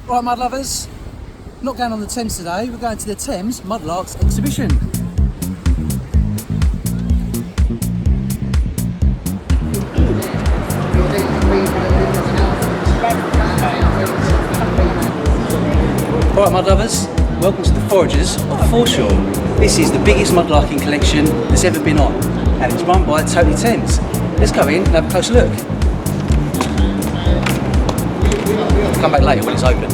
Right, mud lovers, not going on the Thames today, we're going to the Thames Mudlarks exhibition. Alright mud lovers, welcome to the Foragers of the Foreshore. This is the biggest mudlarking collection that's ever been on, and it's run by Totally Thames. Let's go in and have a closer look. Come back later when it's open.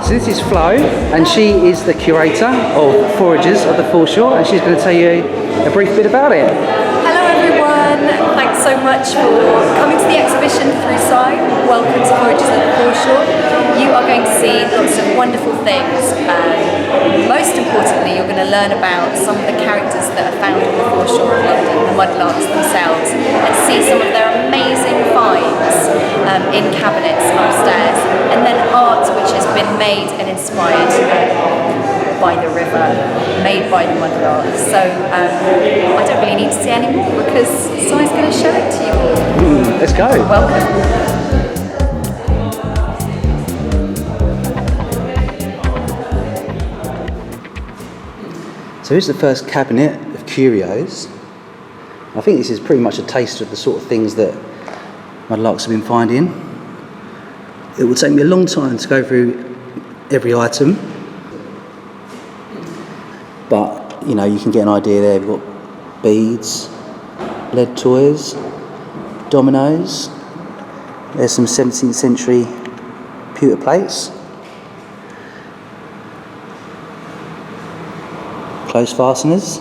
So this is Flo, and she is the curator of Foragers of the Foreshore, and she's going to tell you a brief bit about it. Hello everyone, thanks so much for coming to the exhibition through Side. Welcome to Foragers of the Foreshore. You are going to see lots of wonderful things, and most importantly you're going to learn about some of the characters that are found on the foreshore of London, the Mudlarks themselves, and see some of their amazing finds in cabinets upstairs, and then art which has been made and inspired by the river, made by the Mudlarks. So I don't really need to say any more because Sai's going to show it to you all. Let's go. Welcome. So here's the first cabinet of curios. I think this is pretty much a taste of the sort of things that Mudlarks have been finding. It will take me a long time to go through every item, but you know, you can get an idea there. We've got beads, lead toys, dominoes. There's some 17th century pewter plates, clothes fasteners,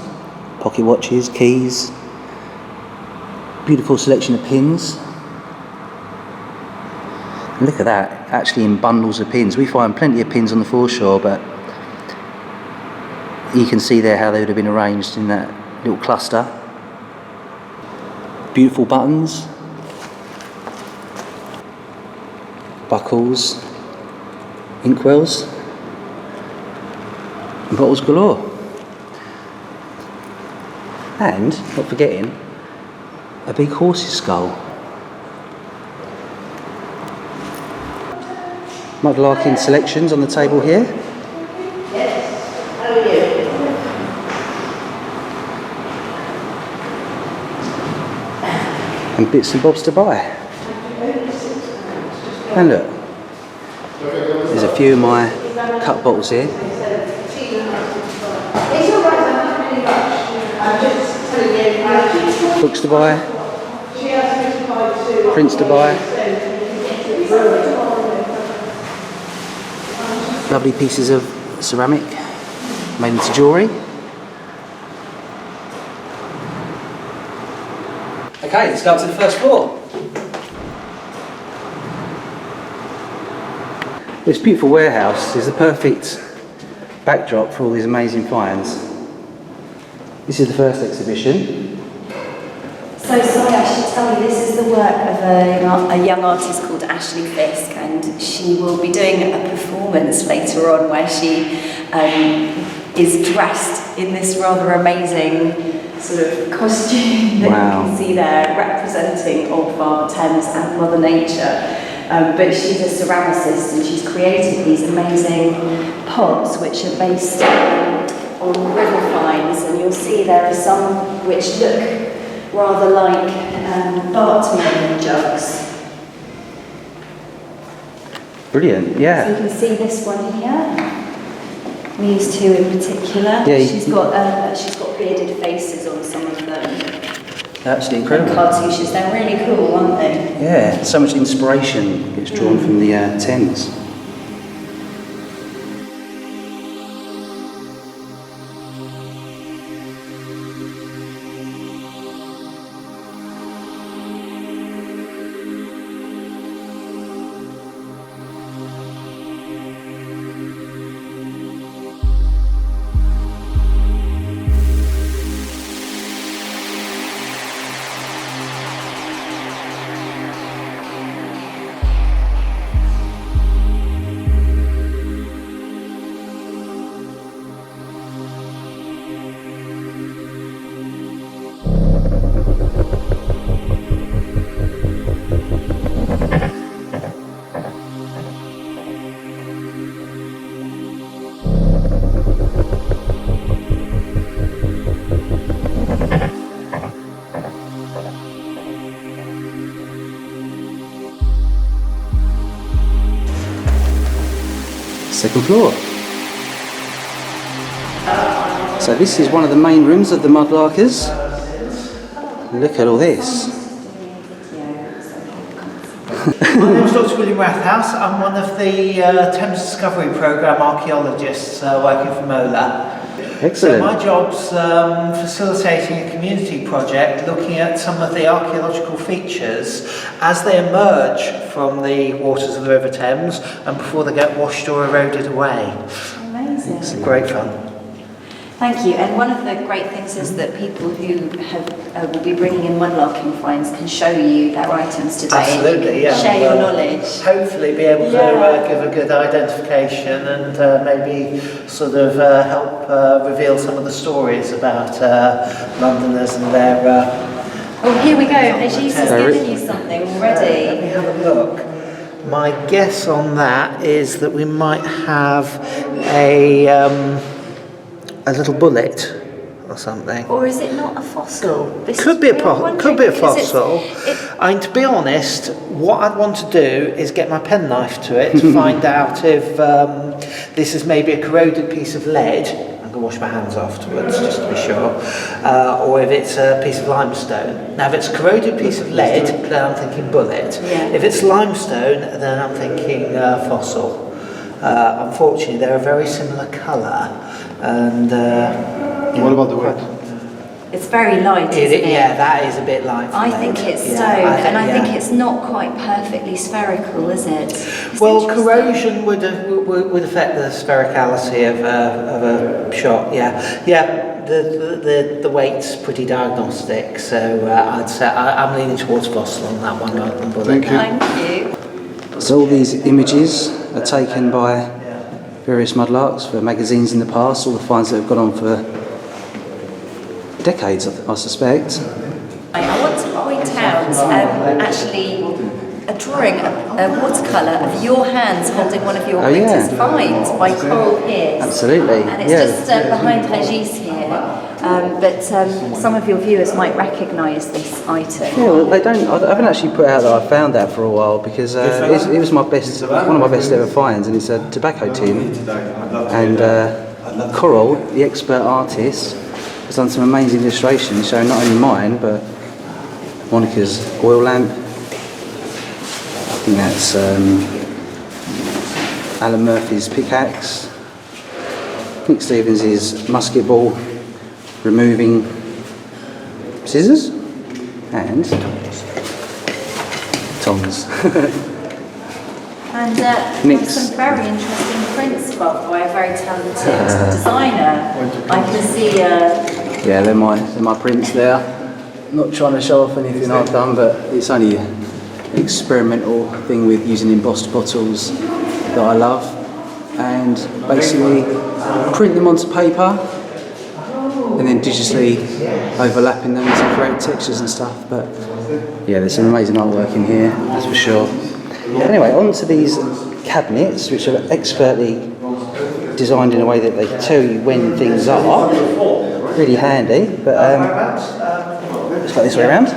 pocket watches, keys, beautiful selection of pins. And look at that, actually in bundles of pins. We find plenty of pins on the foreshore, but you can see there how they would have been arranged in that little cluster. Beautiful buttons, buckles, inkwells, and bottles galore. And, not forgetting, a big horse's skull. Mudlarking selections on the table here. Yes, how are you? And bits and bobs to buy. And look, there's a few of my cut bottles here. Books to buy, prints to buy, lovely pieces of ceramic made into jewellery. Okay, let's go up to the first floor. This beautiful warehouse is the perfect backdrop for all these amazing finds. This is the first exhibition. So sorry, I should tell you, this is the work of a young artist called Ashley Fisk, and she will be doing a performance later on where she is dressed in this rather amazing sort of costume that you can see there, representing Old Father Thames and Mother Nature. But she's a ceramicist, and she's created these amazing pots which are based on river finds, and you'll see there are some which look rather like bartending jugs. Brilliant, yeah. So you can see this one here. These two in particular. Yeah, she's got bearded faces on some of them. Absolutely incredible. And cartouches, they're really cool, aren't they? Yeah, so much inspiration gets drawn from the Thames. second floor. So this is one of the main rooms of the Mudlarkers. Look at all this. My name is Dr. William Rathhouse. I'm one of the Thames Discovery Programme archaeologists working for MOLA. Excellent. So my job's facilitating a community project looking at some of the archaeological features as they emerge from the waters of the River Thames and before they get washed or eroded away. Amazing. It's great fun. Thank you. And one of the great things is that people who have will be bringing in mudlarking finds can show you their items today. Absolutely, yeah. Share your knowledge. Hopefully be able to give a good identification and maybe sort of help reveal some of the stories about Londoners and their... Oh, here we go. Regis has given you something already. Let me have a look. My guess on that is that we might have a little bullet or something. Or is it not a fossil? Could be a fossil. To be honest, what I'd want to do is get my penknife to it to find out if this is maybe a corroded piece of lead. I'm going to wash my hands afterwards just to be sure. Or if it's a piece of limestone. Now if it's a corroded piece of lead, then I'm thinking bullet. Yeah. If it's limestone, then I'm thinking fossil. Unfortunately, they're a very similar colour. And what about the weight? It's very light, isn't it? Yeah, that is a bit light. I think it's stone, I think it's not quite perfectly spherical, is it? Well, corrosion would affect the sphericality of a shot. Yeah. The weight's pretty diagnostic, so I'd say I'm leaning towards fossil on that one rather than bullet. Thank you. So all these images are taken by various mudlarks for magazines in the past, all the finds that have gone on for decades, I suspect. I want to point out actually a drawing, a watercolour of your hands holding one of your greatest finds by Coral Pierce. Absolutely. And it's just behind Regis here. But some of your viewers might recognise this item. Yeah, well, they don't. I haven't actually put out that I found that for a while because it was my best, one of my best ever finds, and it's a tobacco tin. And Coral, the expert artist, has done some amazing illustrations showing not only mine but Monica's oil lamp. I think that's Alan Murphy's pickaxe. Nick Stevens' musket ball removing scissors and tongs. And some very interesting prints by a very talented designer. I can see... yeah, they're my prints there. Not trying to show off anything I've done, but it's only an experimental thing with using embossed bottles that I love, and basically print them onto paper and then digitally overlapping them to create textures and stuff. But yeah, there's some amazing artwork in here, that's for sure. Anyway, on to these cabinets, which are expertly designed in a way that they tell you when things are. Really handy, but let's go this way around.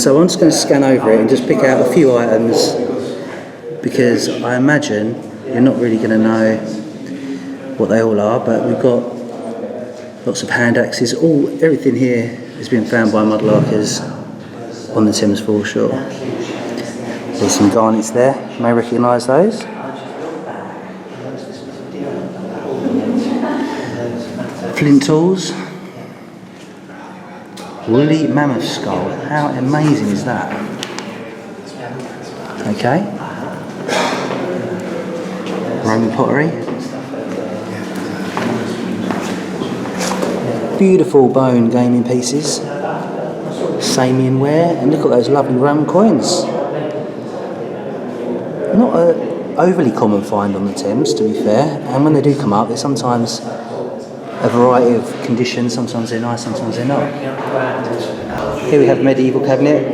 So I'm just going to scan over it and just pick out a few items, because I imagine you're not really going to know what they all are, but we've got lots of hand axes. Everything here has been found by mudlarkers on the Thames Foreshore. There's some garnets there, you may recognise those. Flint tools. Woolly mammoth skull, how amazing is that? Okay. Roman pottery. Beautiful bone gaming pieces. Samian ware, and look at those lovely Roman coins. Not an overly common find on the Thames, to be fair, and when they do come up, they're sometimes a variety of conditions. Sometimes they're nice, sometimes they're not. Here we have a medieval cabinet.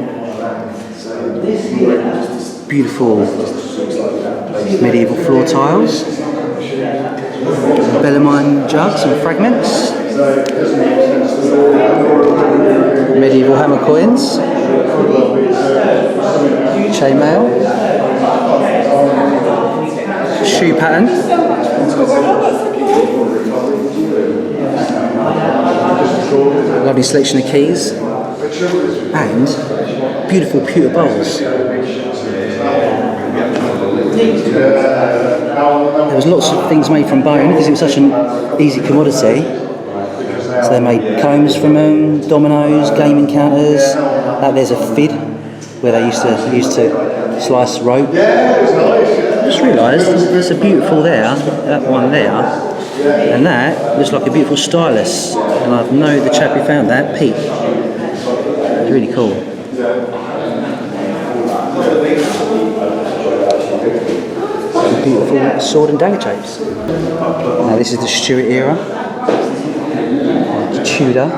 Beautiful medieval floor tiles. Bellarmine jugs and fragments. Medieval hammer coins. Chainmail. shoe pattern. Lovely selection of keys. And beautiful pewter bowls. There was lots of things made from bone because it was such an easy commodity. So they made combs from them, dominoes, gaming counters. There's a fid where they used to slice rope. I just realised there's a beautiful there, that one there, and that looks like a beautiful stylus. And I know the chap who found that, Pete. It's really cool. Beautiful sword and dagger shapes. Now this is the Stuart era, the Tudor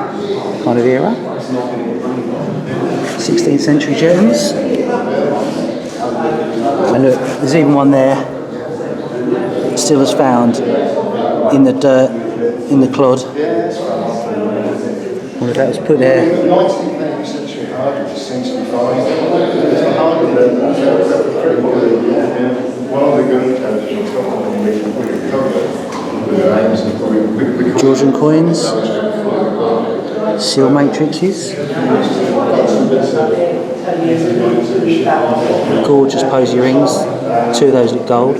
kind of era, 16th century gems. And look, there's even one there, still is found in the dirt, in the clod. All of that was put there. Georgian coins, seal matrices, gorgeous posy rings, 2 of those look gold.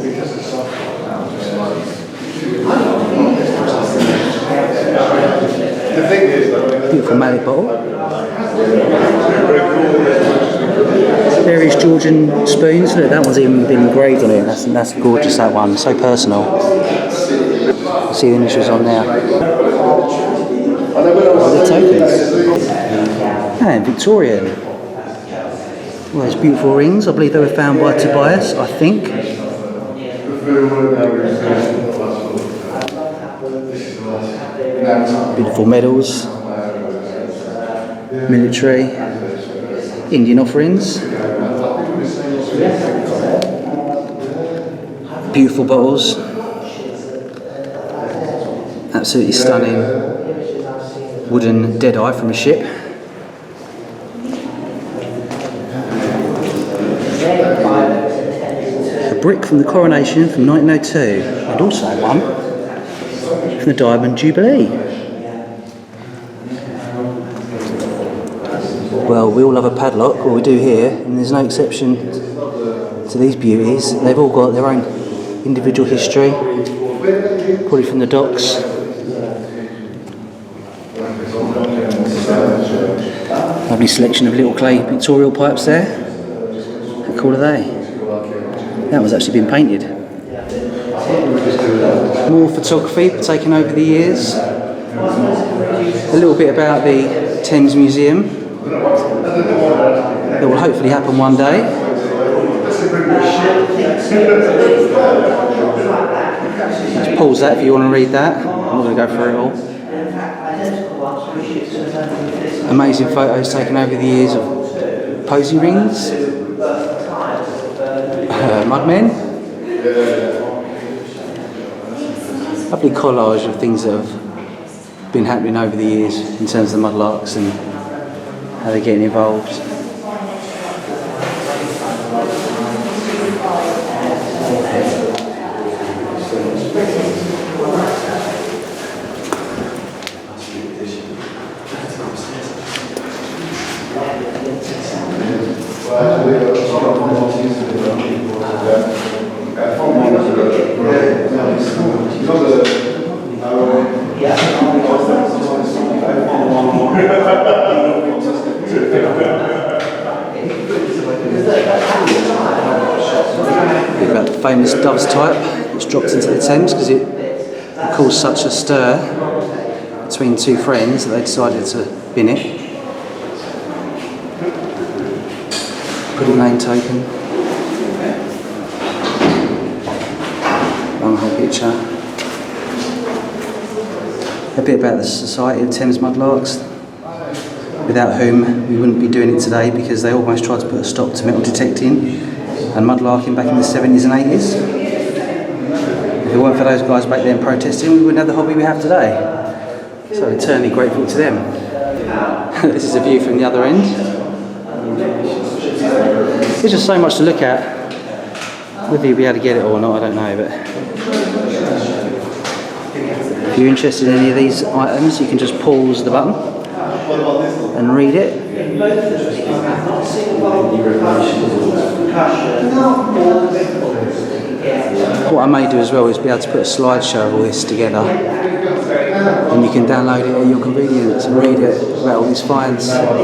Beautiful mallet bottle. Various Georgian spoons. Look, that one's even been engraved on it. That's gorgeous, that one. So personal. See the initials on there. The tokens. And Victorian. All those beautiful rings. I believe they were found by Tobias, I think. Beautiful medals. Military. Indian offerings. Beautiful bottles. Absolutely stunning wooden deadeye from a ship. A brick from the coronation from 1902, and also one from the Diamond Jubilee. Well, we all love a padlock, or we do here, and there's no exception to these beauties. They've all got their own individual history, probably from the docks. Lovely selection of little clay pictorial pipes there. How cool are they? That one's actually been painted. More photography taken over the years. A little bit about the Thames Museum. That will hopefully happen one day. Just pause that if you want to read that. I'm not going to go through it all. Amazing photos taken over the years of posy rings, mudmen. Lovely collage of things that have been happening over the years in terms of the Mudlarks and how they're getting involved. About the famous dove's type that's dropped into the Thames because it caused such a stir between two friends that they decided to bin it. Pretty name token. Long whole picture. A bit about the Society of Thames Mudlarks, without whom we wouldn't be doing it today because they almost tried to put a stop to metal detecting and mudlarking back in the 70s and 80s. If it weren't for those guys back then protesting, we wouldn't have the hobby we have today. So eternally grateful to them. This is a view from the other end. There's just so much to look at. Whether you'll be able to get it or not, I don't know, but if you're interested in any of these items, you can just pause the button and read it. What I may do as well is be able to put a slideshow of all this together, and you can download it at your convenience and read it about all these finds. Wow,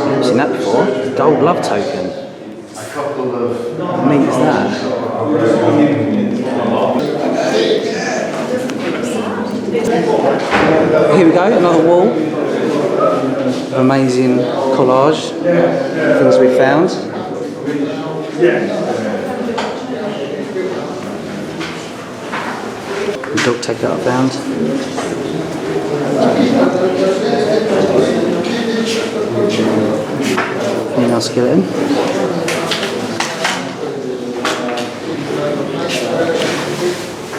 I've seen that before. Gold love token. How neat is that? Here we go, another wall. Amazing collage, things we found. The dog tag that I found. Female skeleton.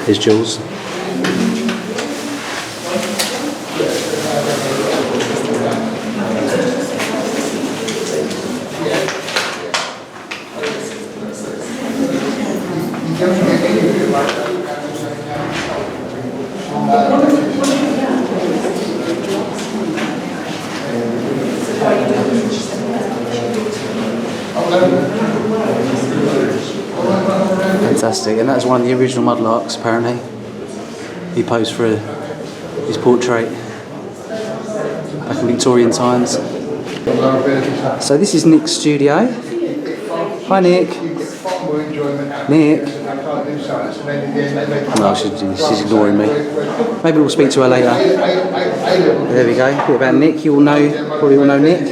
Here's Jules. Fantastic, and that's one of the original Mudlarks apparently. He posed for his portrait back in Victorian times. So this is Nick's studio. Hi Nick. Nick. No, she's ignoring me. Maybe we'll speak to her later. There we go, a bit about Nick. You all know, probably all know Nick.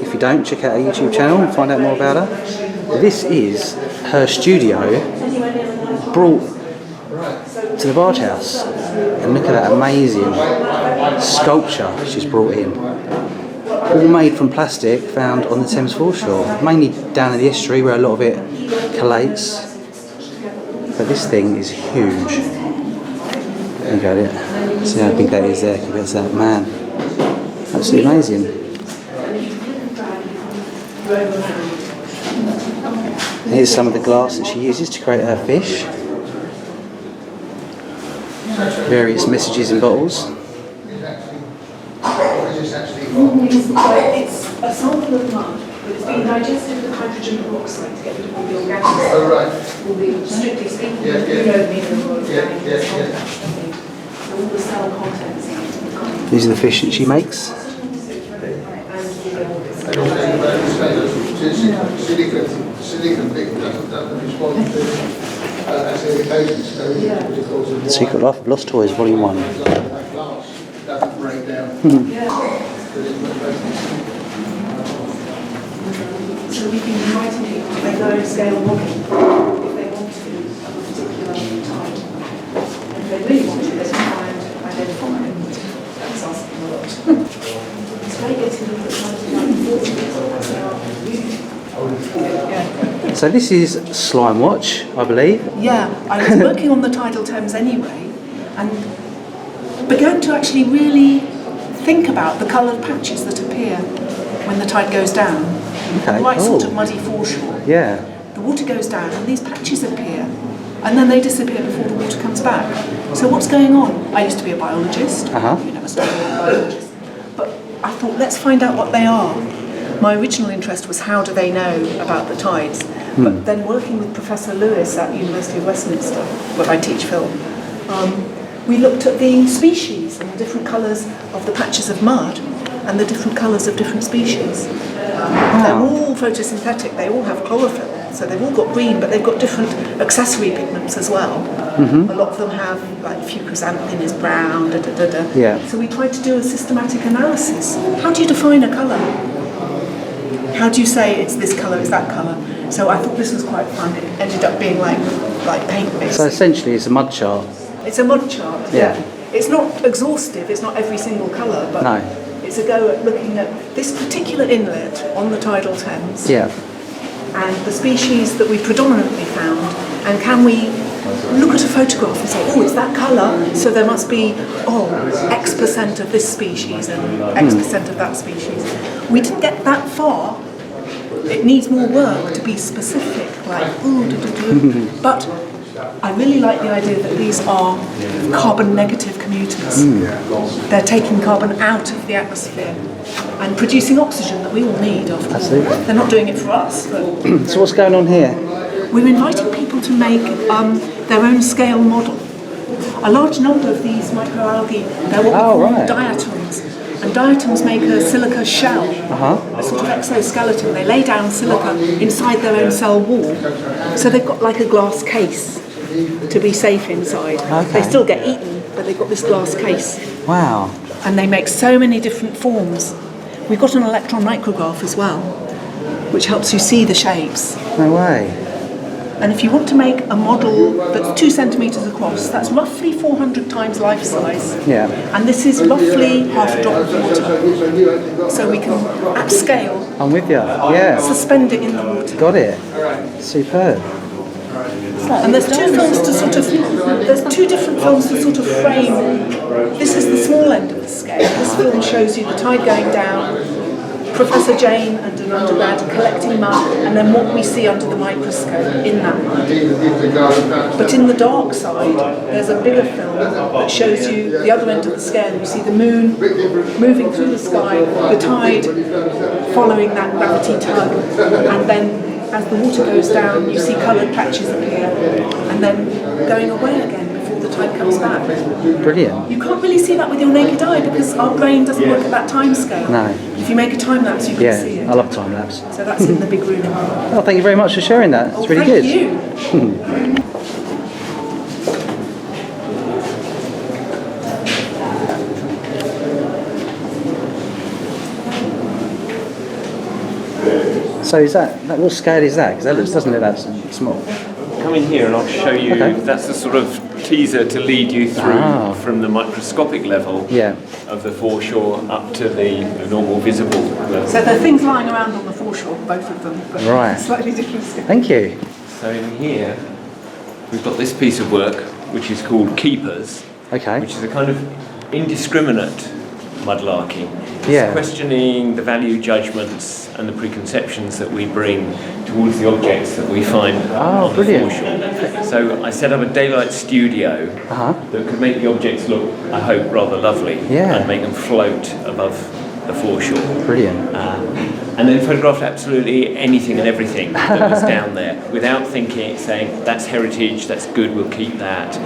If you don't, check out her YouTube channel and find out more about her. This is her studio brought to the barge house, and look at that amazing sculpture she's brought in, all made from plastic found on the Thames foreshore, mainly down in the estuary where a lot of it collates, but this thing is huge. Look at it, see how big that is there compared to that, man, absolutely amazing. Here's some of the glass that she uses to create her fish. Various messages in bottles. It's a sample of mud, but it's been digested with hydrogen peroxide to get rid of all the organics. Oh, right. All the, strictly speaking, you know, the organics. So all the cell contents. These are the fish that she makes. Secret Life of Lost Toys, Volume 1. So we can invite people to make their own scale model if they want to of a particular type. And if they really want to, they can try and identify it. That's asking a lot. It's very good to look at 1940s. So this is Slime Watch, I believe. Yeah, I was working on the tidal Thames anyway, and began to actually really think about the coloured patches that appear when the tide goes down. Okay. Right, sort of muddy foreshore. Yeah. The water goes down and these patches appear, and then they disappear before the water comes back. So what's going on? I used to be a biologist. You never started being a biologist. But I thought, let's find out what they are. My original interest was how do they know about the tides? But then working with Professor Lewis at University of Westminster, where I teach film, we looked at the species and the different colours of the patches of mud and the different colours of different species. They're all photosynthetic, they all have chlorophyll, so they've all got green, but they've got different accessory pigments as well. A lot of them have, like fucoxanthin is brown, Yeah. So we tried to do a systematic analysis. How do you define a colour? How do you say it's this colour, it's that colour? So I thought this was quite fun. It ended up being like paint based. So essentially it's a mud chart. It's a mud chart. Yeah. It's not exhaustive. It's not every single colour, but No. it's a go at looking at this particular inlet on the tidal Thames. Yeah. And the species that we predominantly found, and can we look at a photograph and say, oh, it's that colour, so there must be, X percent of this species and X percent of that species. We didn't get that far. It needs more work to be specific, like, but I really like the idea that these are carbon negative commuters. They're taking carbon out of the atmosphere and producing oxygen that we all need, after all. Absolutely. They're not doing it for us. But So what's going on here? we're inviting people to make their own scale model. A large number of these microalgae, they're what we call right. diatoms. And diatoms make a silica shell, a sort of exoskeleton. They lay down silica inside their own cell wall. So they've got like a glass case to be safe inside. Okay. They still get eaten, but they've got this glass case. Wow. And they make so many different forms. We've got an electron micrograph as well, which helps you see the shapes. No way. And if you want to make a model that's 2 centimetres across, that's roughly 400 times life size. Yeah. And this is roughly half a drop of water. So we can, at scale, I'm with you. Yeah. suspend it in the water. Got it. Superb. And there's two different films to sort of frame. This is the small end of the scale. This film shows you the tide going down, Professor Jane and an undergrad collecting mud, and then what we see under the microscope in that mud. But in the dark side, there's a bigger film that shows you the other end of the scale. You see the moon moving through the sky, the tide following that gravity tug, and then as the water goes down, you see coloured patches appear, and then going away again before the tide comes back. Brilliant. You can't really see that with your naked eye because our brain doesn't work at that time scale. No. If you make a time lapse, you can see it. I love time lapse. So that's in the big room. Oh, thank you very much for sharing that. It's really good. Thank you. So is that what scale is that? Because that doesn't look that small. Come in here and I'll show you. Okay. That's the sort of teaser to lead you through from the microscopic level of the foreshore up to the normal visible level. So there are things lying around on the foreshore, both of them, but Right. slightly different scale. Thank you. So in here, we've got this piece of work which is called Keepers, Okay. which is a kind of indiscriminate mudlarking. It's Yeah. questioning the value judgments and the preconceptions that we bring towards the objects that we find on the brilliant. foreshore. So I set up a daylight studio that could make the objects look, I hope, rather lovely and make them float above the foreshore. Brilliant. And then photographed absolutely anything and everything that was down there without thinking, saying, that's heritage, that's good, we'll keep that,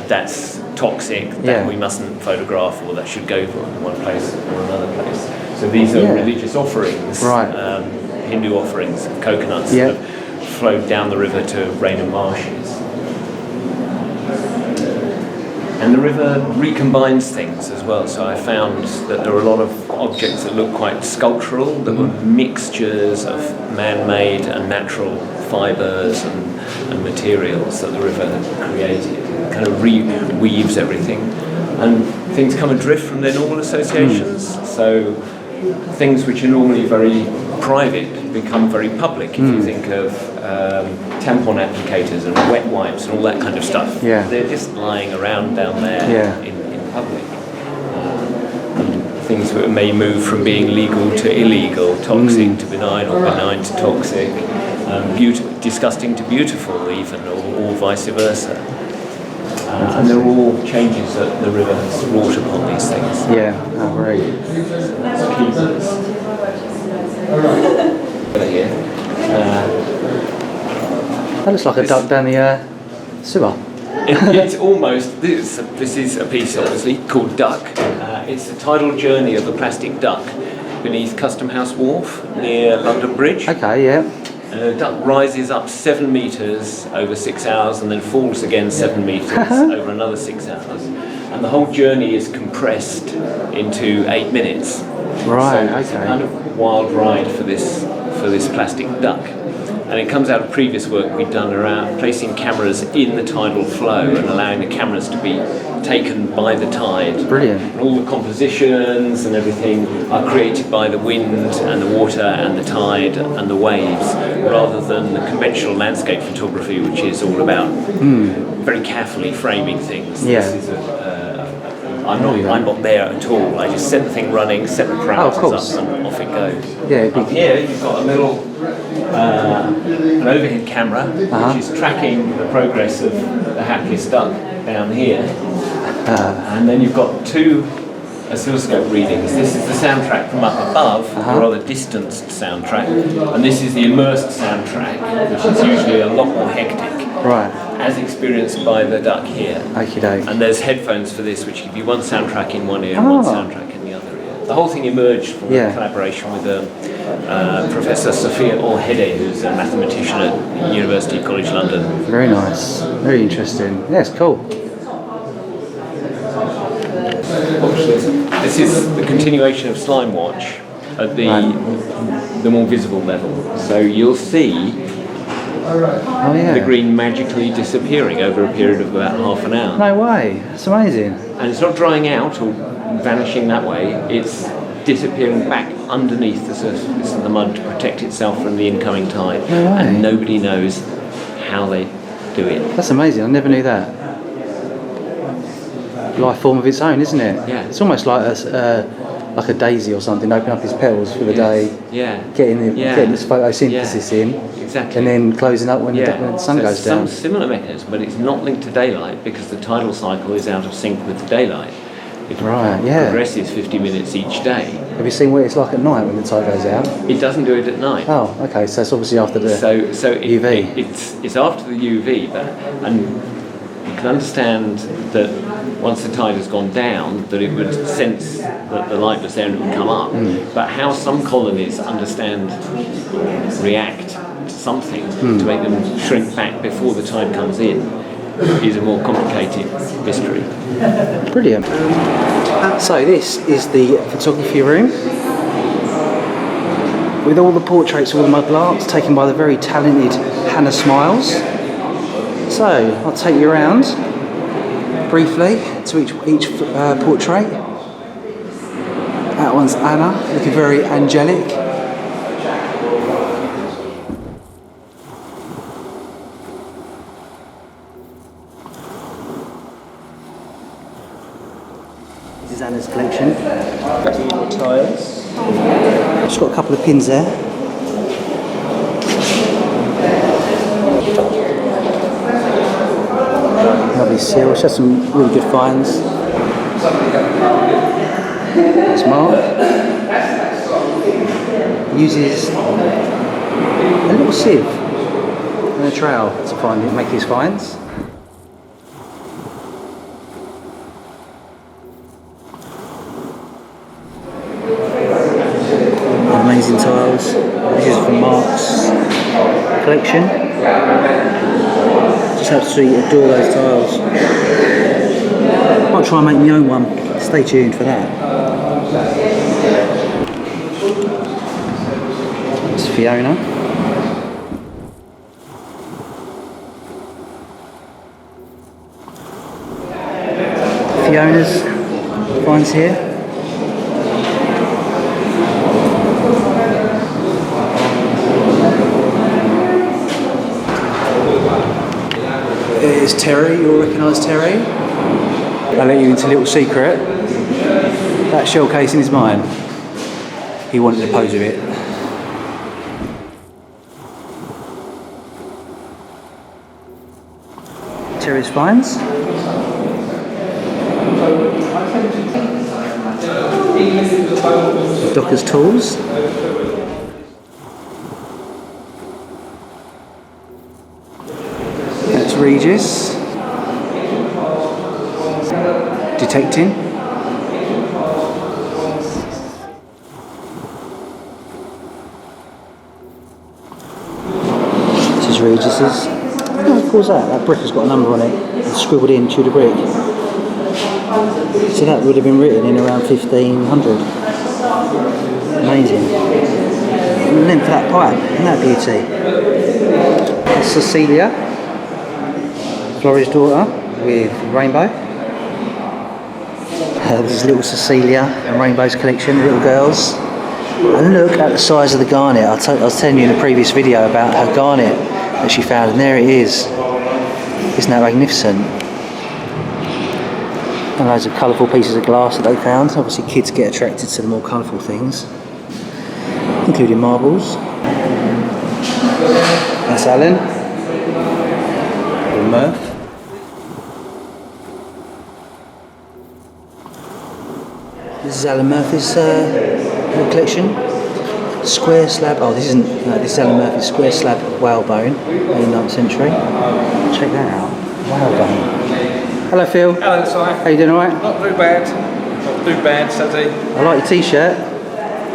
that's toxic, that we mustn't photograph, or that should go to one place or another place. So these are religious offerings, Hindu offerings of coconuts that have flowed down the river to Raynham marshes. And the river recombines things as well, so I found that there are a lot of objects that look quite sculptural, that were mixtures of man-made and natural fibres and materials that the river created. It kind of reweaves everything. And things come adrift from their normal associations, so things which are normally very private become very public. If you think of tampon applicators and wet wipes and all that kind of stuff, they're just lying around down there in public. Things that may move from being legal to illegal, toxic to benign, or benign to toxic, disgusting to beautiful even, or vice versa. And they're all changes that the river has wrought upon these things. Yeah, great. Here. That looks like a duck down the sewer. It's almost, this is a piece obviously called Duck. It's the tidal journey of a plastic duck beneath Custom House Wharf near London Bridge. Okay, yeah. The duck rises up 7 metres over 6 hours and then falls again 7 metres over another 6 hours. And the whole journey is compressed into 8 minutes. Right, so it's a kind of wild ride for this plastic duck. And it comes out of previous work we've done around placing cameras in the tidal flow and allowing the cameras to be taken by the tide. Brilliant. And all the compositions and everything are created by the wind and the water and the tide and the waves, rather than the conventional landscape photography, which is all about very carefully framing things. Yeah. This is I'm not there at all. I just set the thing running, set the parameters up, and off it goes. Yeah. Up here you've got a little an overhead camera, which is tracking the progress of the hapless duck down here. And then you've got two oscilloscope readings. This is the soundtrack from up above, a rather distanced soundtrack, and this is the immersed soundtrack, which is usually a lot more hectic. Right. As experienced by the duck here. Okie doke. And there's headphones for this, which give you one soundtrack in one ear and one soundtrack in the other ear. The whole thing emerged from a collaboration with Professor Sophia Orhede, who's a mathematician at University College London. Very nice. Very interesting. Yeah, it's cool. This is the continuation of Slime Watch at the more visible level. So you'll see the green magically disappearing over a period of about half an hour. No way. That's amazing. And it's not drying out or vanishing that way, it's disappearing back underneath the surface of the mud to protect itself from the incoming tide. No way. And nobody knows how they do it. That's amazing. I never knew that. Life form of its own, isn't it? Yeah. It's almost like a daisy or something. Open up its petals for the day. Yeah. Getting this photosynthesis in. Exactly. And then closing up when the sun goes down. Some similar mechanism, but it's not linked to daylight because the tidal cycle is out of sync with the daylight. It progresses 50 minutes each day. Have you seen what it's like at night when the tide goes out? It doesn't do it at night. Oh, okay. So it's obviously after the UV. It's after the UV, and you can understand that once the tide has gone down, that it would sense that the light was there and it would come up. But how some colonies react to something to make them shrink back before the tide comes in is a more complicated mystery. Brilliant. So this is the photography room with all the portraits of all the Mudlarks taken by the very talented Hannah Smiles. So I'll take you around briefly to each portrait. That one's Anna, looking very angelic. This is Anna's collection. Tiles. Just got a couple of pins there. Lovely seal. She has some really good finds. That's Mark. Uses a little sieve and a trowel to make his finds. Amazing tiles. This is from Mark's collection. Just absolutely adore those tiles. Might try and make my own one. Stay tuned for that. It's Fiona. Fiona's finds here. There's Terry, you'll recognise Terry. I'll let you into a little secret. That shell casing is mine. He wanted to pose with it. Terry's finds. Docker's tools. That's Regis. Detecting. This is Regis's. What was that? That brick has got a number on it. It's scribbled in to the brick. So that would have been written in around 1500. Amazing. the length of that pipe. Isn't that beauty? That's Cecilia, Florrie's daughter, with Rainbow. This is little Cecilia and Rainbow's collection, little girls. And look at the size of the garnet. I was telling you in a previous video about her garnet that she found, and there it is. Isn't that magnificent? And loads of colourful pieces of glass that they found. Obviously kids get attracted to the more colourful things, including marbles. That's Alan. Little Murph. This is Alan Murphy's little collection. Square slab. Oh, this isn't. This is Alan Murphy's square slab whalebone, 19th century. Check that out. Whalebone. Hello, Phil. Hello, Si. How you doing? All right? Not too bad. Not too bad, Sadie. I like your T-shirt,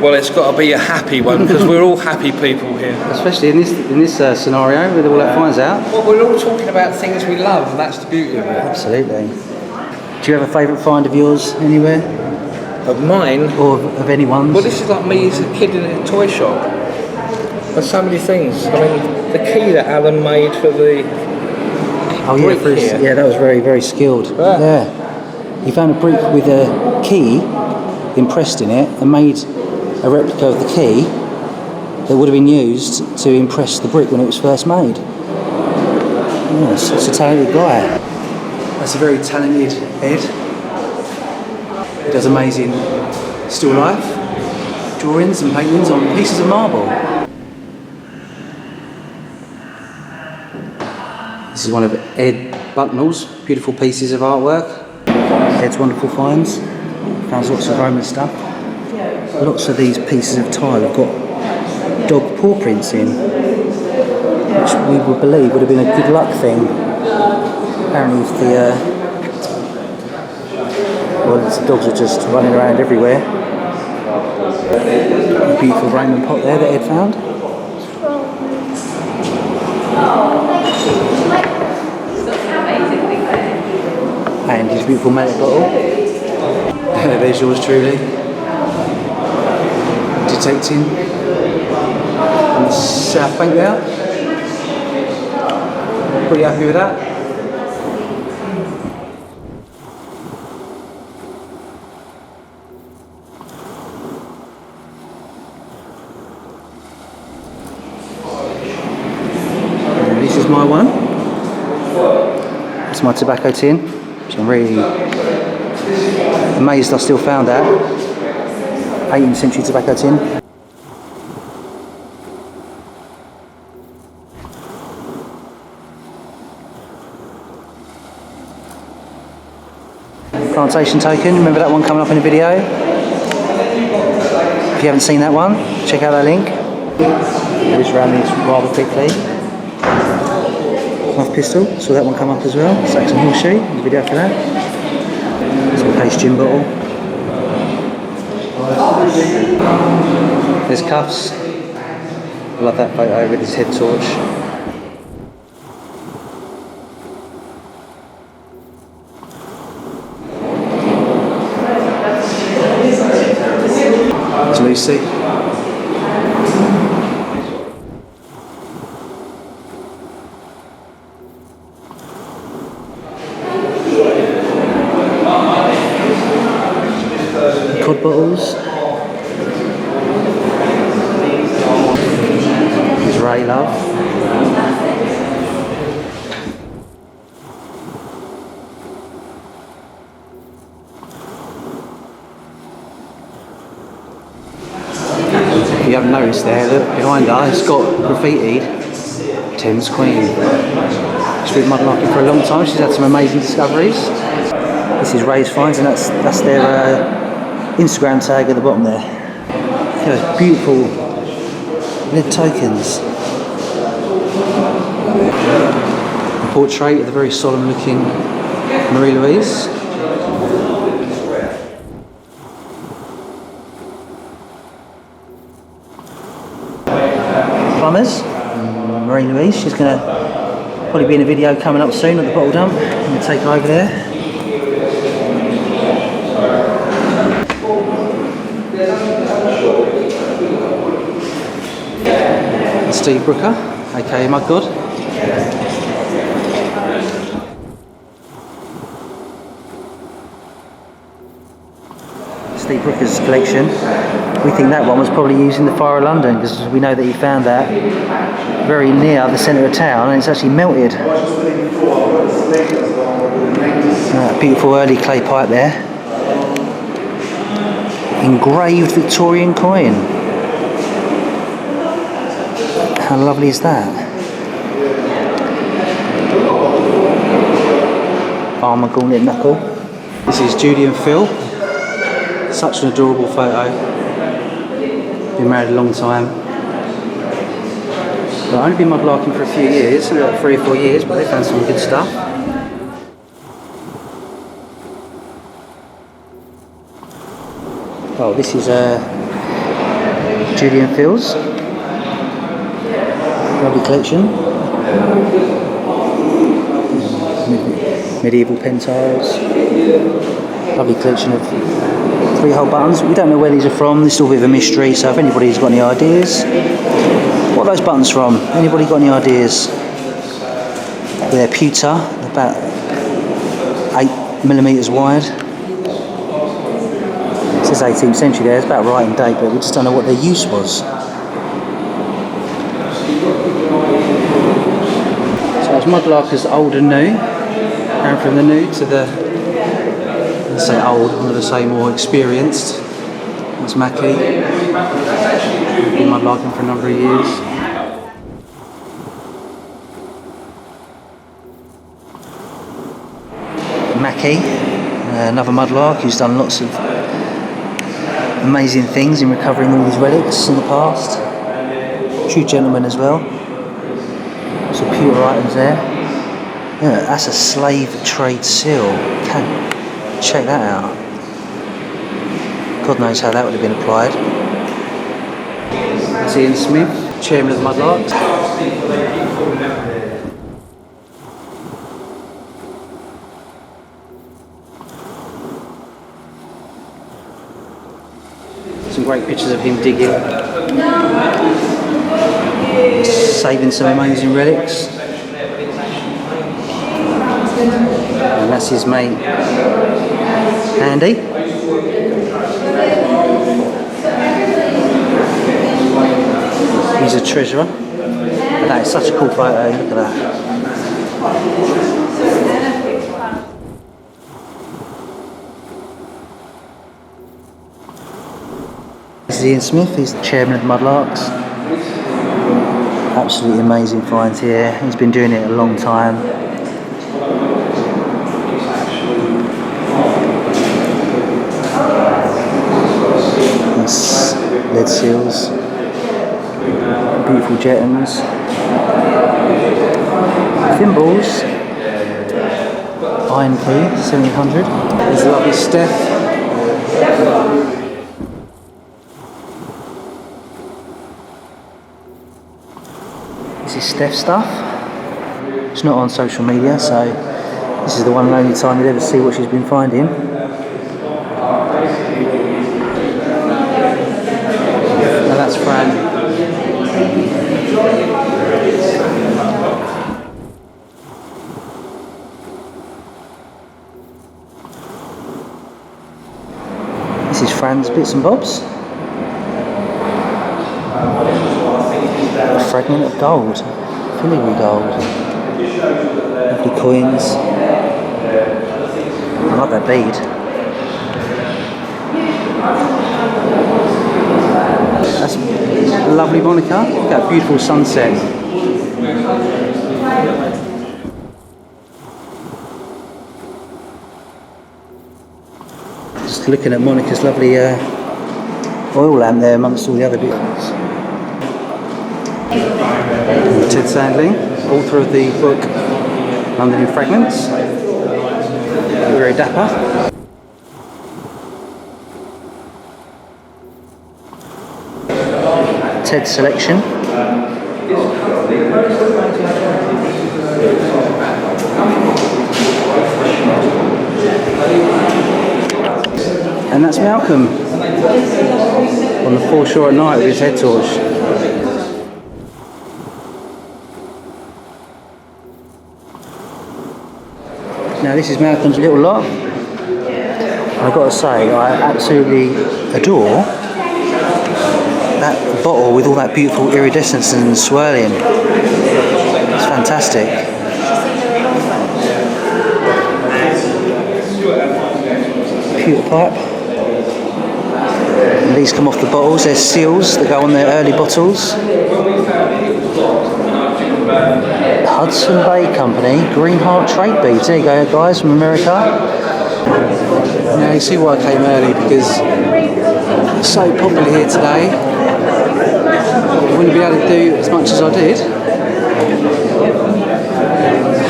Well, it's got to be a happy one because we're all happy people here. especially in this scenario with all that finds out. Well, we're all talking about things we love, and that's the beauty of it. Absolutely. Do you have a favourite find of yours anywhere, Of mine, or of anyone's? well, this is like me as a kid in a toy shop. There's so many things. I mean, the key that Alan made for the Oh yeah, brick here. yeah, that was very, very skilled. Yeah. Yeah. He found a brick with a key impressed in it and made a replica of the key that would have been used to impress the brick when it was first made. Yes, it's a talented guy. That's a very talented Ed. He does amazing still life drawings and paintings on pieces of marble. This is one of Ed Bucknell's beautiful pieces of artwork. Ed's wonderful finds. Found lots of Roman stuff. Lots of these pieces of tile have got dog paw prints in, which we would believe would have been a good luck thing. Apparently if the dogs are just running around everywhere. A beautiful Roman pot there that Ed found. And his beautiful mallet bottle. There's yours truly. Detecting on the south bank there. Pretty happy with that. And this is my one. It's my tobacco tin, which I'm really amazed I still found that. 18th century tobacco tin. Plantation token, remember that one coming up in a video? If you haven't seen that one, check out that link. I'll just around these rather quickly. Half pistol, saw that one come up as well. Saxon horseshoe, the video for that. Some case gin bottle. There's cuffs. I love that photo with his head torch. There's Lucy. Cod bottles. There's Ray Love. If you haven't noticed there, look behind her, it's got graffitied Thames Queen. She's been mudlarking for a long time, she's had some amazing discoveries. This is Ray's Finds, and that's their Instagram tag at the bottom there. Look at those beautiful lead tokens. A portrait of the very solemn looking Marie Louise. Plumbers, Marie Louise, she's going to probably be in a video coming up soon at the bottle dump. I'm going to take her over there. Steve Brooker, aka Mud God. Steve Brooker's collection. We think that one was probably used in the fire of London, because we know that he found that very near the centre of town, and it's actually melted. Beautiful early clay pipe there. Engraved Victorian coin. How lovely is that? Armour gauntlet knuckle. This is Judy and Phil. Such an adorable photo. Been married a long time. But I've only been mudlarking for a few years, about 3 or 4 years, but they found some good stuff. Oh, this is Judy and Phil's. Lovely collection. Medieval pen tiles. Lovely collection of 3-hole buttons. We don't know where these are from. This is all a bit of a mystery, so if anybody's got any ideas. What are those buttons from? Anybody got any ideas? They're pewter, about 8mm wide. It says 18th century there, it's about right in date, but we just don't know what their use was. So it's Mudlarkers old and new. Going from the new to the, let's say old, I'm going to say more experienced. That's Mackie. Been mudlarking for a number of years. Mackie, another mudlark who's done lots of amazing things in recovering all these relics in the past. True gentleman as well. Some pewter items there. Yeah, that's a slave trade seal. Check that out. God knows how that would have been applied. That's Ian Smith, chairman of the Mudlarks. Some great pictures of him digging. Saving some amazing relics. And that's his mate, Andy. He's a treasurer. And that is such a cool photo, look at that. This is Ian Smith, he's the chairman of the Mudlarks. Absolutely amazing finds here. He's been doing it a long time. That's lead seals, beautiful jettons, thimbles, iron key, 1700. There's a lovely Steph. This is Steph's stuff. It's not on social media, so this is the one and only time you'll ever see what she's been finding. Now that's Fran. This is Fran's bits and bobs. A fragment of gold, filigree gold. Lovely coins. I like that bead. That's a lovely Monica. Look at that beautiful sunset. Just looking at Monica's lovely oil lamp there amongst all the other bits. Ted Sandling, author of the book London in Fragments. Very dapper. Ted's selection. And that's Malcolm on the foreshore at night with his head torch. Now this is Malcolm's little lot. I've got to say, I absolutely adore that bottle with all that beautiful iridescence and swirling. It's fantastic. Pewter pipe. And these come off the bottles. There's seals that go on their early bottles. Hudson Bay Company, Greenheart Trade Beads. There you go, guys, from America. Now you see why I came early, because it's so popular here today. I wouldn't be able to do as much as I did.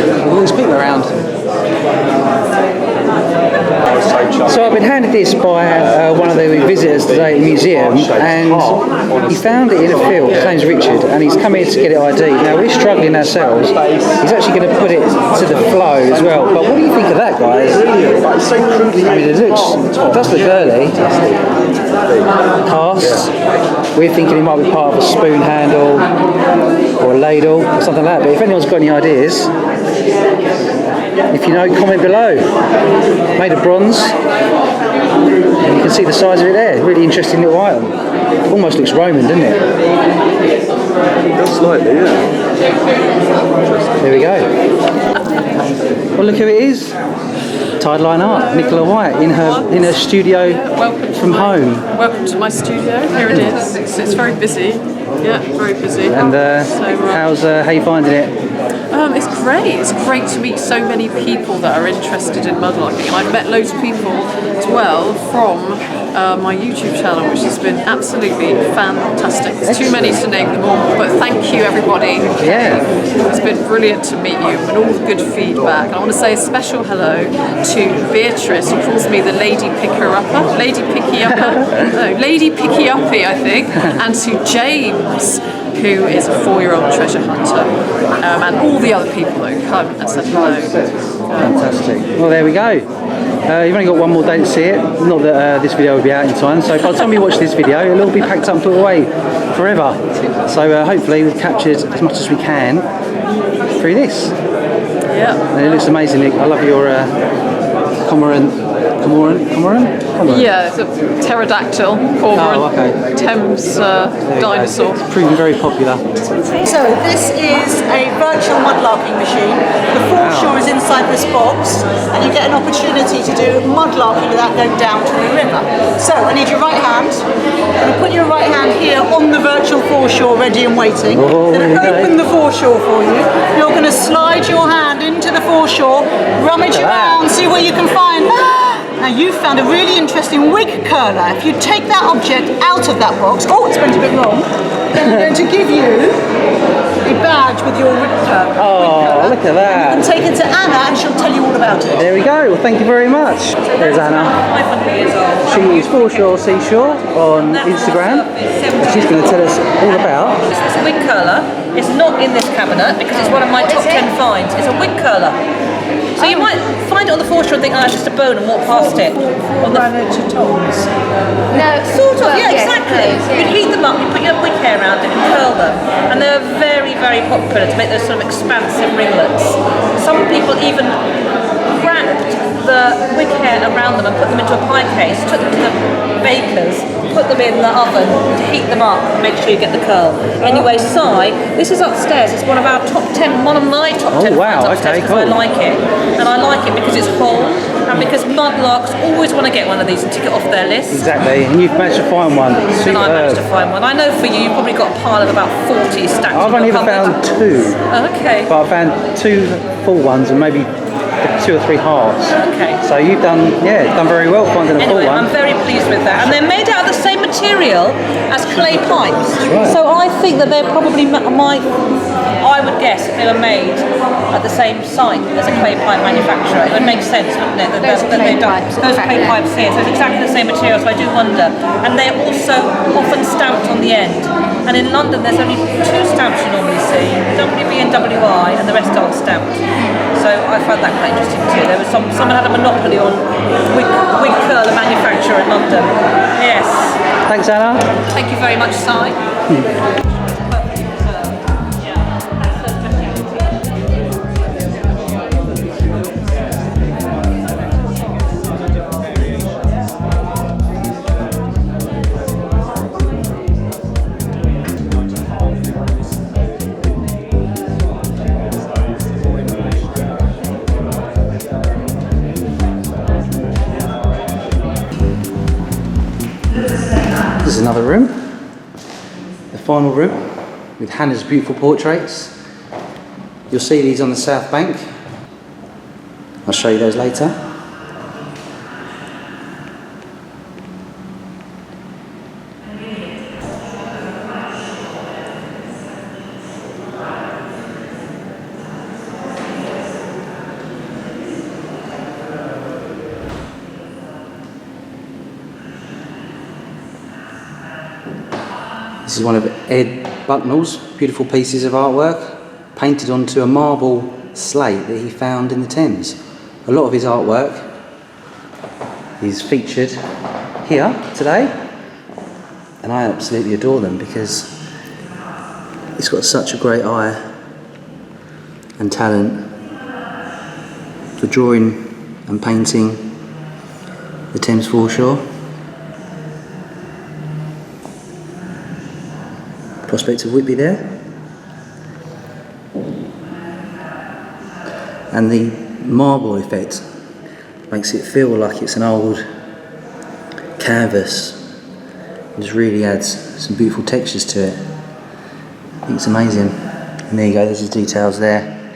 There's all these people around. So I've been handed this by one of the visitors today at the museum, and he found it in a field. His name's Richard, and he's come here to get it ID'd. Now we're struggling ourselves. He's actually going to put it to the flow as well. But what do you think of that, guys? I mean, it does look early. Casts. We're thinking it might be part of a spoon handle or a ladle or something like that. But if anyone's got any ideas, if you know, comment below. Made of bronze, and you can see the size of it there. Really interesting little item. It almost looks Roman, doesn't it? It does slightly, yeah. There we go. Well, look who it is. Tideline Art, Nicola White, in her studio from home. Welcome to my studio. Here it is. It's very busy. Yeah, very busy. And how you finding it? It's great. It's great to meet so many people that are interested in mudlarking, and I've met loads of people as well from my YouTube channel, which has been absolutely fantastic. There's too many to name them all, but thank you everybody. Yeah. It's been brilliant to meet you and all the good feedback. And I want to say a special hello to Beatrice, who calls me the Lady Picker-Upper. Lady Picky-Upper? No, Lady Picky-Uppy, I think. And to James, who is a 4-year-old treasure hunter, and all the other people that come and said hello. Fantastic. Well, there we go. You've only got one more day to see it. Not that this video will be out in time, so by the time you watch this video, it'll all be packed up and put away forever. So hopefully we've captured as much as we can through this. Yeah. And it looks amazing, Nick. I love your cormorant? Yeah, it's a pterodactyl, cormorant, Thames dinosaur. It's proven very popular. So this is a virtual mudlarking machine. The Foreshore is inside this box, and you get an opportunity to do mudlarking without going down to the river. So I need your right hand. You're going to put your right hand here on the virtual Foreshore, ready and waiting. Oh, then open the Foreshore for you. You're going to slide your hand into the Foreshore, rummage around, see what you can find. Now you've found a really interesting wig curler. If you take that object out of that box, oh, it's went a bit wrong, then we're going to give you a badge with your wig curler. Oh, look at that. You can take it to Anna and she'll tell you all about it. There we go. Well, thank you very much. There's Anna. 500 years old. She is Foreshore Seashore on Instagram. She's going to tell us all about. It's a wig curler. It's not in this cabinet because it's one of my top 10 finds. It's a wig curler. So you might find it on the Foreshore and think, oh, it's just a bone and walk past it. On the No, sort of, yeah, exactly. You heat them up, you put your wig hair around it and curl them. And they're very, very popular to make those sort of expansive ringlets. Some people even wrapped the wig hair around them and put them into a pie case, took them to the baker's, put them in the oven to heat them up and make sure you get the curl. Anyway, Sai, this is upstairs. It's one of our top 10, one of my top 10 finds upstairs because I like it. And I like it because it's whole and because mudlarks always want to get one of these and tick it off their list. Exactly, and you've managed to find one. And I managed to find one. I know for you, you've probably got a pile of about 40 stacked. I've only ever found 2. Oh, okay. But I found 2 full ones and maybe 2 or 3 halves. Okay. So you've done very well finding a full Anyway, one. I'm very pleased with that. And they're made out of the same material as clay pipes. right. So I think that they're probably I would guess if they were made at the same site as a clay pipe manufacturer, it would make sense, wouldn't it? Those clay pipes here. So it's exactly the same material, so I do wonder. And they're also often stamped on the end. And in London, there's only 2 stamps you normally see, WB and WI, and the rest aren't stamped. So I found that quite interesting too. There was someone had a monopoly on wig curler manufacturer in London. Yes. Thanks, Anna. Thank you very much, Si. another room, the final room, with Hannah's beautiful portraits. You'll see these on the south bank. I'll show you those later. This is one of Ed Bucknell's beautiful pieces of artwork, painted onto a marble slate that he found in the Thames. A lot of his artwork is featured here today, and I absolutely adore them because he's got such a great eye and talent for drawing and painting the Thames foreshore. Prospect of Whitby there, and the marble effect makes it feel like it's an old canvas. It just really adds some beautiful textures to it. I think it's amazing. And there you go, there's his details there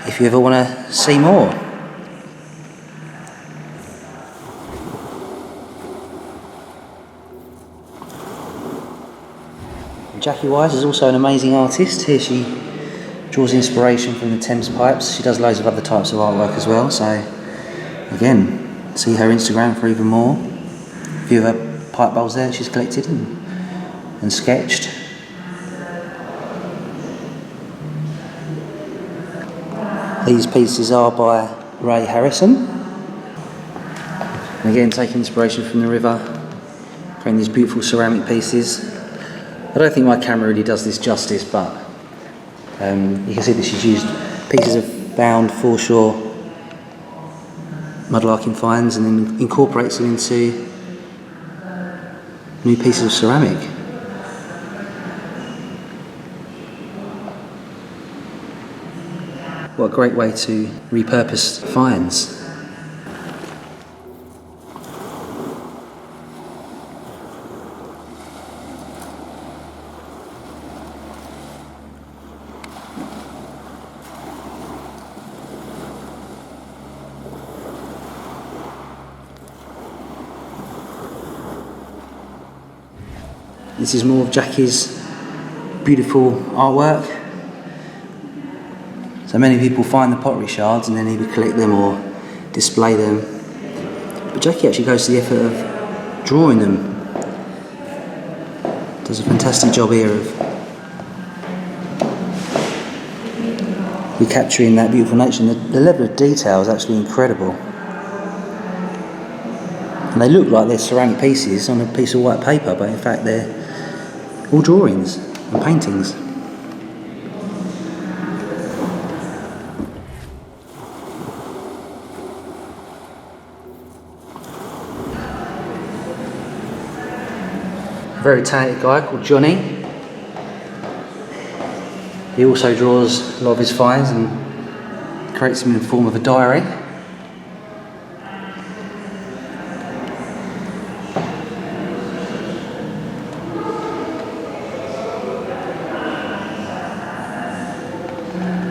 if you ever want to see more. Jackie Wise is also an amazing artist. Here she draws inspiration from the Thames pipes. She does loads of other types of artwork as well, so again, see her Instagram for even more. A few of her pipe bowls there that she's collected and sketched. These pieces are by Ray Harrison. And again, taking inspiration from the river, creating these beautiful ceramic pieces. I don't think my camera really does this justice, but you can see that she's used pieces of found foreshore mudlarking finds and then incorporates them into new pieces of ceramic. What a great way to repurpose finds. This is more of Jackie's beautiful artwork. So many people find the pottery shards and then either collect them or display them. But Jackie actually goes to the effort of drawing them. Does a fantastic job here of recapturing that beautiful nature. And the level of detail is actually incredible. And they look like they're ceramic pieces on a piece of white paper, but in fact they're all drawings and paintings. A very talented guy called Johnny. He also draws a lot of his finds and creates them in the form of a diary.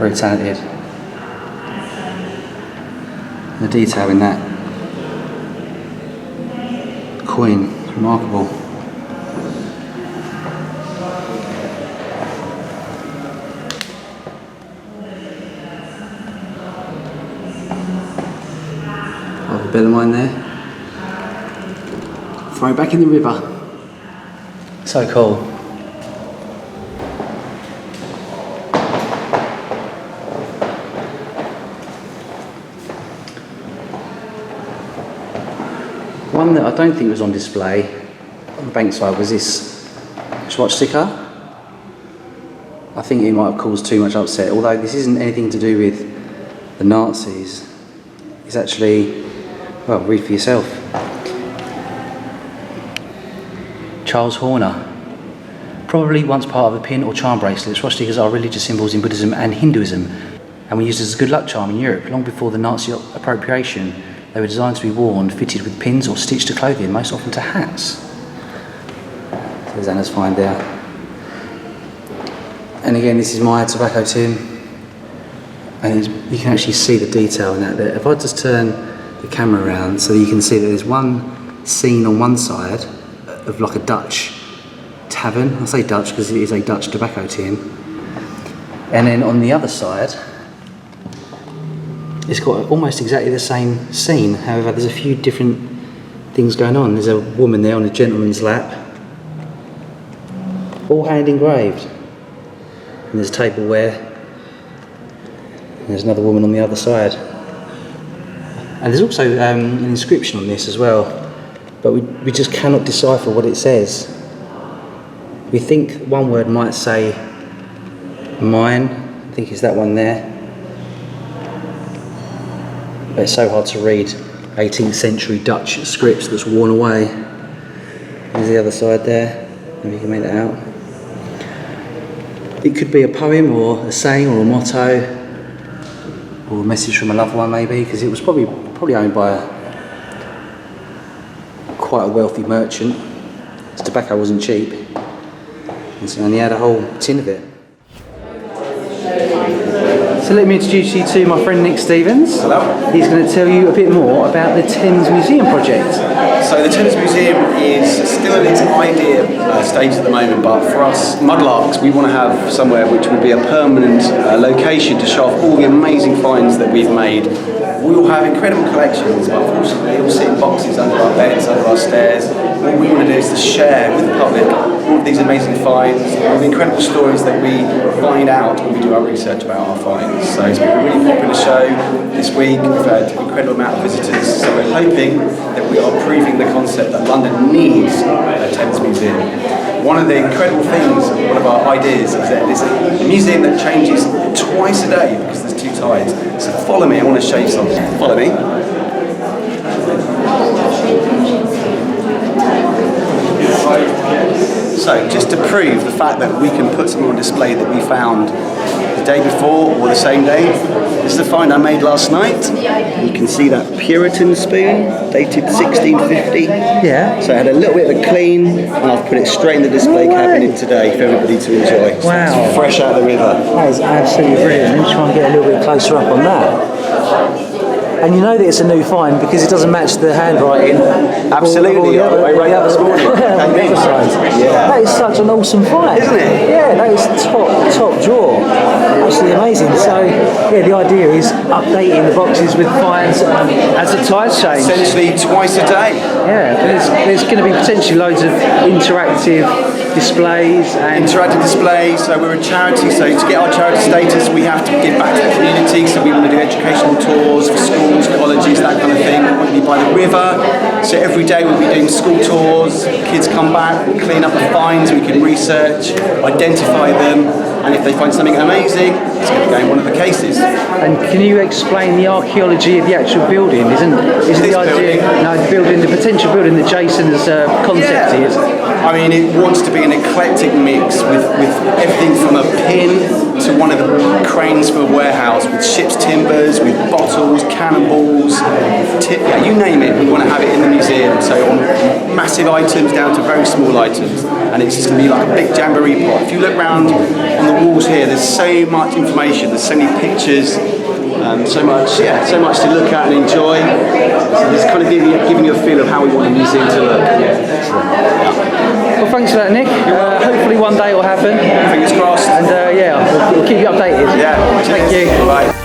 Very talented. The detail in that coin is remarkable. Have a bit of mine there. Throw it back in the river. So cool. One that I don't think was on display on the bankside was this swastika. I think it might have caused too much upset, although this isn't anything to do with the Nazis. It's actually, well, read for yourself. Charles Horner. Probably once part of a pin or charm bracelet, swastikas are religious symbols in Buddhism and Hinduism and were used as a good luck charm in Europe long before the Nazi appropriation. They were designed to be worn, fitted with pins or stitched to clothing, most often to hats. There's Anna's find there. And again, this is my tobacco tin, and you can actually see the detail in that there. If I just turn the camera around so you can see that there's one scene on one side of like a Dutch tavern. I say Dutch because it is a Dutch tobacco tin. And then on the other side, it's got almost exactly the same scene. However, there's a few different things going on. There's a woman there on a gentleman's lap, all hand engraved. And there's tableware. And there's another woman on the other side. And there's also an inscription on this as well, but we just cannot decipher what it says. We think one word might say mine. I think it's that one there. But it's so hard to read 18th century Dutch scripts that's worn away. There's the other side there. Maybe you can make that out. It could be a poem or a saying or a motto or a message from a loved one maybe, because it was probably owned by quite a wealthy merchant. His tobacco wasn't cheap, and so he had a whole tin of it. So let me introduce you to my friend Nick Stevens. Hello. He's going to tell you a bit more about the Thames Museum project. So the Thames Museum is still in its idea stage at the moment, but for us Mudlarks, we want to have somewhere which would be a permanent location to show off all the amazing finds that we've made. We all have incredible collections, but unfortunately they all sit in boxes under our beds, under our stairs. What we want to do is to share with the public all of these amazing finds, all the incredible stories that we find out when we do our research about our finds. So it's been a really popular show this week. We've had an incredible amount of visitors, so we're hoping that we are proving the concept that London needs a Thames Museum. One of the incredible things, one of our ideas, is that it's a museum that changes twice a day because there's two tides. So follow me, I want to show you something. Follow me. So just to prove the fact that we can put something on display that we found the day before or the same day, this is a find I made last night. You can see that Puritan spoon, dated 1650. Yeah. So I had a little bit of a clean, and I've put it straight in the display cabinet today for everybody to enjoy. Wow. So it's fresh out of the river. That is absolutely brilliant. Let me try and get a little bit closer up on that. And you know that it's a new find because it doesn't match the handwriting. Absolutely, I wrote that this morning. Yeah. That is such an awesome find. Isn't it? Yeah, that is top drawer. Absolutely amazing. So, yeah, the idea is updating the boxes with finds as the tides change. Essentially twice a day. Yeah, there's going to be potentially loads of interactive displays and interactive displays. So we're a charity, so to get our charity status we have to give back to the community, so we want to do educational tours for schools, colleges, that kind of thing. We want to be by the river, so every day we'll be doing school tours, kids come back, we'll clean up the finds, we can research, identify them, and if they find something amazing, it's going to go in one of the cases. And can you explain the archaeology of the actual building? Isn't the idea the potential building that Jason's concept is? I mean, it wants to be an eclectic mix with everything from a pin to one of the cranes for a warehouse, with ship's timbers, with bottles, cannonballs, you name it, we want to have it in the museum. So on massive items down to very small items, and it's just going to be like a big jamboree pot. If you look around on the walls here, there's so much information, there's so many pictures, so much to look at and enjoy. So it's kind of giving you a feel of how we want the museum to look. Well, thanks for that, Nick. Hopefully one day it will happen. Fingers crossed. And we'll keep you updated. Yeah. Thank you. Bye.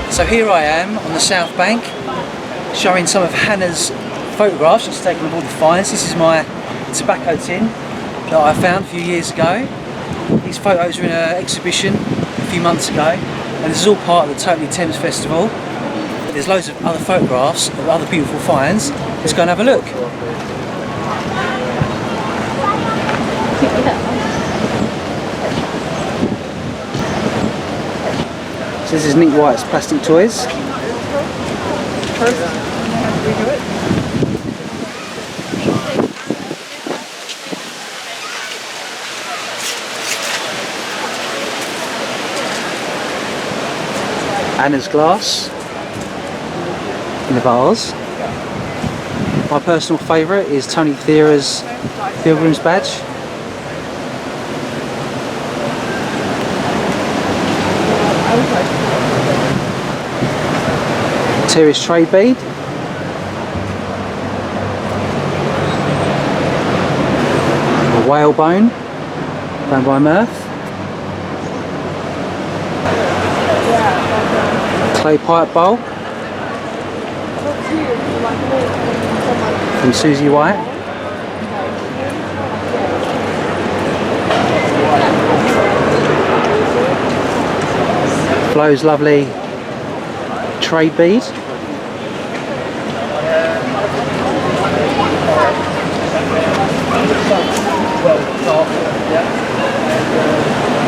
So here I am on the south bank, showing some of Hannah's photographs. She's taken of all the finds. This is my tobacco tin that I found a few years ago. These photos were in an exhibition a few months ago, and this is all part of the Totally Thames Festival. There's loads of other photographs of other beautiful finds. Let's go and have a look. So this is Nick White's plastic toys. Anna's glass in the vase. My personal favourite is Tony Thera's Pilgrim's Badge. Terry's trade bead. A whalebone found by Murph. Clay pipe bowl from Susie White. Flo's lovely trade bead.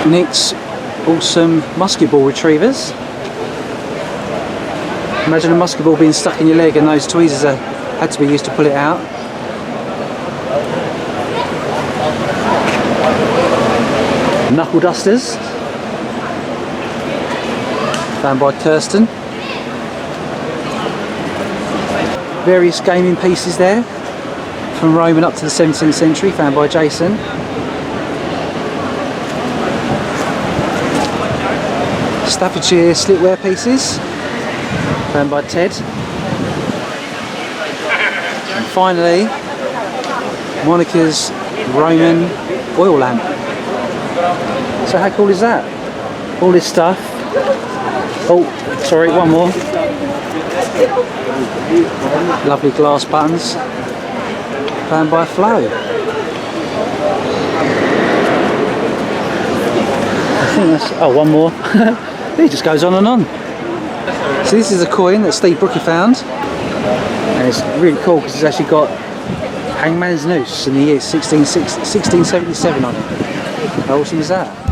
Nick's awesome musket ball retrievers. Imagine a musket ball being stuck in your leg and those tweezers had to be used to pull it out. Knuckle dusters found by Kirsten. Various gaming pieces there from Roman up to the 17th century found by Jason. Staffordshire slipware pieces found by Ted. And finally, Monica's Roman oil lamp. So how cool is that? All this stuff. Oh, sorry, one more. Lovely glass buttons found by Flo. I think that's, oh, one more. It just goes on and on. So this is a coin that Steve Brookie found, and it's really cool because it's actually got Hangman's Noose in the year 1677 on it. How awesome is that?